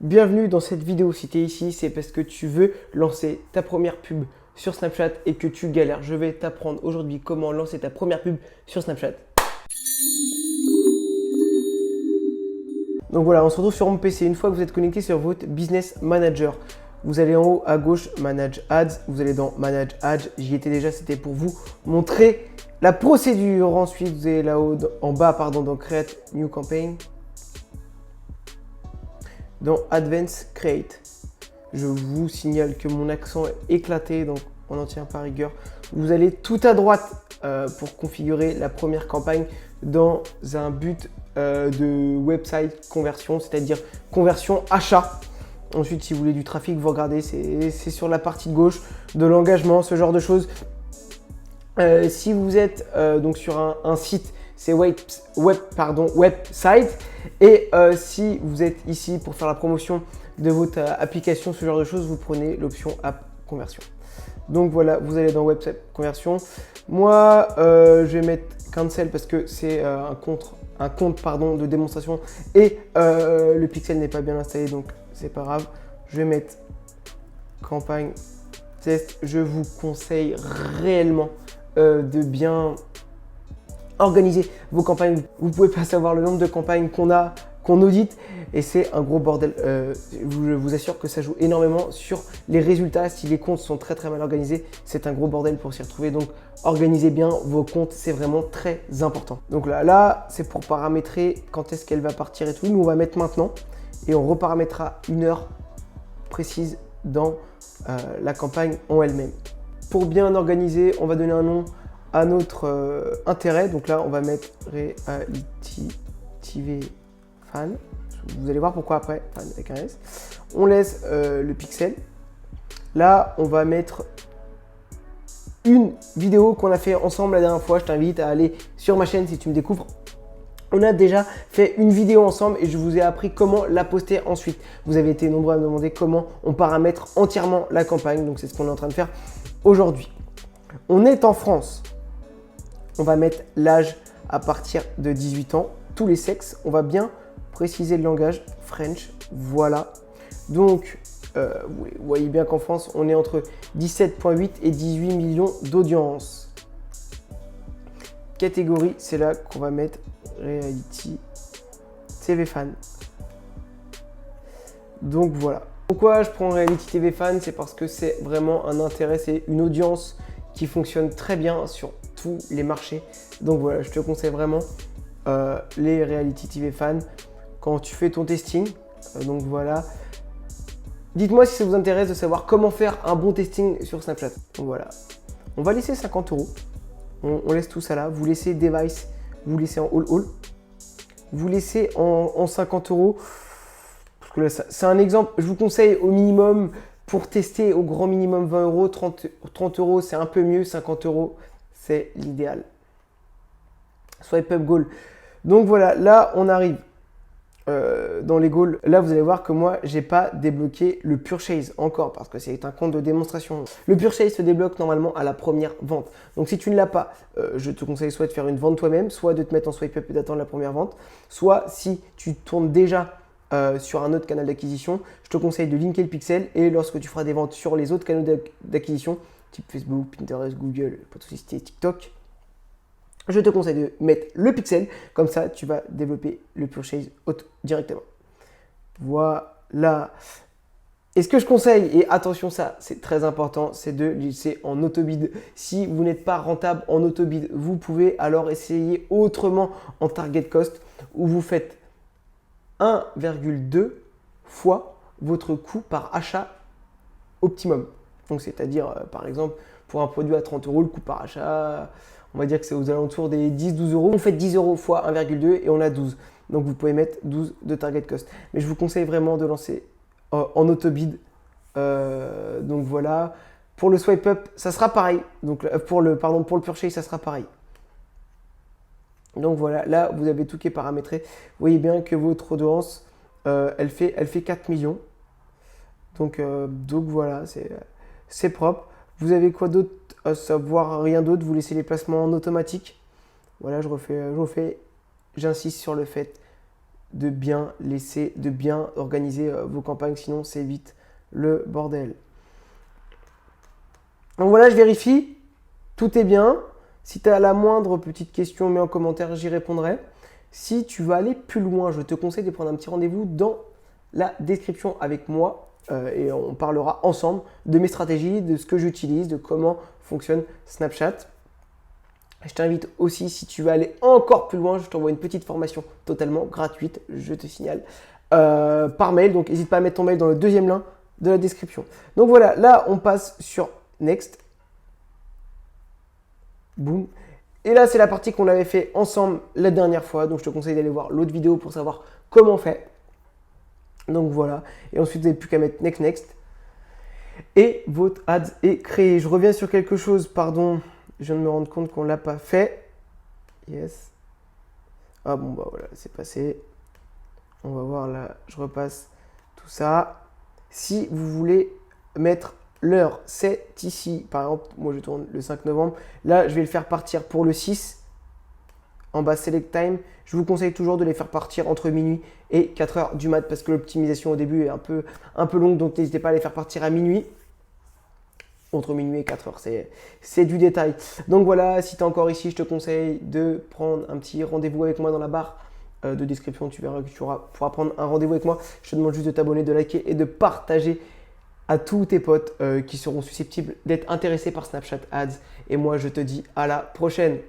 Bienvenue dans cette vidéo. Si tu es ici, c'est parce que tu veux lancer ta première pub sur Snapchat et que tu galères. Je vais t'apprendre aujourd'hui comment lancer ta première pub sur Snapchat. Donc voilà, on se retrouve sur mon PC. Une fois que vous êtes connecté sur votre Business Manager, vous allez en haut à gauche, Manage Ads. Vous allez dans Manage Ads. J'y étais déjà, c'était pour vous montrer la procédure. Ensuite, vous allez là-haut, en bas, dans Create New Campaign. Dans Advanced Create, je vous signale que mon accent est éclaté, donc on en tient par rigueur. Vous allez tout à droite pour configurer la première campagne dans un but de website conversion, c'est-à-dire conversion achat. Ensuite, si vous voulez du trafic, vous regardez, c'est sur la partie de gauche, de l'engagement, ce genre de choses. Si vous êtes donc sur un site, c'est website. Et si vous êtes ici pour faire la promotion de votre application, ce genre de choses, vous prenez l'option App Conversion. Donc voilà, vous allez dans Website Conversion. Moi, je vais mettre Cancel parce que c'est un compte de démonstration et le pixel n'est pas bien installé, donc c'est pas grave. Je vais mettre Campagne Test. Je vous conseille réellement de bien organiser vos campagnes. Vous pouvez pas savoir le nombre de campagnes qu'on audite et c'est un gros bordel. Je vous assure que ça joue énormément sur les résultats. Si les comptes sont très mal organisés, c'est un gros bordel pour s'y retrouver. Donc organisez bien vos comptes, c'est vraiment très important. Donc là c'est pour paramétrer quand est-ce qu'elle va partir et tout. Nous on va mettre maintenant et on reparamétrera une heure précise dans la campagne en elle-même. Pour bien organiser, on va donner un nom à notre intérêt. Donc là, on va mettre Reality TV Fan. Vous allez voir pourquoi après, fan avec un S. On laisse le pixel. Là, on va mettre une vidéo qu'on a fait ensemble la dernière fois. Je t'invite à aller sur ma chaîne si tu me découvres. On a déjà fait une vidéo ensemble et je vous ai appris comment la poster ensuite. Vous avez été nombreux à me demander comment on paramètre entièrement la campagne. Donc, c'est ce qu'on est en train de faire aujourd'hui. On est en France. On va mettre l'âge à partir de 18 ans, tous les sexes. On va bien préciser le langage French. Voilà. Donc, vous voyez bien qu'en France, on est entre 17,8 et 18 millions d'audience. Catégorie, c'est là qu'on va mettre Reality TV Fan. Donc voilà. Pourquoi je prends Reality TV Fan? C'est parce que c'est vraiment un intérêt, c'est une audience qui fonctionne très bien sur tous les marchés. Donc voilà, je te conseille vraiment les Reality TV Fan quand tu fais ton testing. Donc voilà. Dites-moi si ça vous intéresse de savoir comment faire un bon testing sur Snapchat. Donc voilà. On va laisser 50 €. On laisse tout ça là. Vous laissez Device, vous laissez en All. Vous laissez en 50 €. Parce que là, c'est un exemple. Je vous conseille au minimum. Pour tester au grand minimum 20 €, 30 € c'est un peu mieux, 50 € c'est l'idéal. Swipe up goal. Donc voilà, là on arrive dans les goals. Là vous allez voir que moi j'ai pas débloqué le purchase encore parce que c'est un compte de démonstration. Le purchase se débloque normalement à la première vente. Donc si tu ne l'as pas, je te conseille soit de faire une vente toi-même, soit de te mettre en swipe up et d'attendre la première vente, soit si tu tournes déjà sur un autre canal d'acquisition, je te conseille de linker le pixel et lorsque tu feras des ventes sur les autres canaux d'acquisition, type Facebook, Pinterest, Google, Photosystem, TikTok, je te conseille de mettre le pixel, comme ça tu vas développer le purchase directement. Voilà. Et ce que je conseille, et attention ça c'est très important, c'est de laisser en autobid. Si vous n'êtes pas rentable en autobid, vous pouvez alors essayer autrement en target cost où vous faites 1,2 fois votre coût par achat optimum. Donc c'est-à-dire par exemple pour un produit à 30 €, le coût par achat, on va dire que c'est aux alentours des 10-12 €. On fait 10 € fois 1,2 et on a 12. Donc vous pouvez mettre 12 de target cost. Mais je vous conseille vraiment de lancer en autobid. Donc voilà. Pour le swipe up, ça sera pareil. Donc pour le purchase, ça sera pareil. Donc voilà, là vous avez tout qui est paramétré. Vous voyez bien que votre audience, elle fait 4 millions. Donc voilà, c'est propre. Vous avez quoi d'autre à savoir? Rien d'autre. Vous laissez les placements en automatique. Voilà, je refais. J'insiste sur le fait de bien organiser vos campagnes, sinon c'est vite le bordel. Donc voilà, je vérifie, tout est bien. Si tu as la moindre petite question, mets en commentaire, j'y répondrai. Si tu veux aller plus loin, je te conseille de prendre un petit rendez-vous dans la description avec moi et on parlera ensemble de mes stratégies, de ce que j'utilise, de comment fonctionne Snapchat. Je t'invite aussi, si tu veux aller encore plus loin, je t'envoie une petite formation totalement gratuite, je te signale, par mail. Donc n'hésite pas à mettre ton mail dans le deuxième lien de la description. Donc voilà, là on passe sur Next. Boum. Et là, c'est la partie qu'on avait fait ensemble la dernière fois. Donc, je te conseille d'aller voir l'autre vidéo pour savoir comment on fait. Donc, voilà. Et ensuite, vous n'avez plus qu'à mettre Next, Next. Et votre ads est créé. Je reviens sur quelque chose. Pardon, je viens de me rendre compte qu'on ne l'a pas fait. Yes. Ah bon, bah voilà, c'est passé. On va voir là. Je repasse tout ça. Si vous voulez mettre l'heure, c'est ici. Par exemple, moi je tourne le 5 novembre. Là, je vais le faire partir pour le 6. En bas, Select Time. Je vous conseille toujours de les faire partir entre minuit et 4 heures du mat parce que l'optimisation au début est un peu longue. Donc, n'hésitez pas à les faire partir à minuit. Entre minuit et 4 heures, c'est du détail. Donc voilà, si tu es encore ici, je te conseille de prendre un petit rendez-vous avec moi dans la barre de description. Tu verras que tu pourras prendre un rendez-vous avec moi. Je te demande juste de t'abonner, de liker et de partager à tous tes potes qui seront susceptibles d'être intéressés par Snapchat Ads. Et moi, je te dis à la prochaine.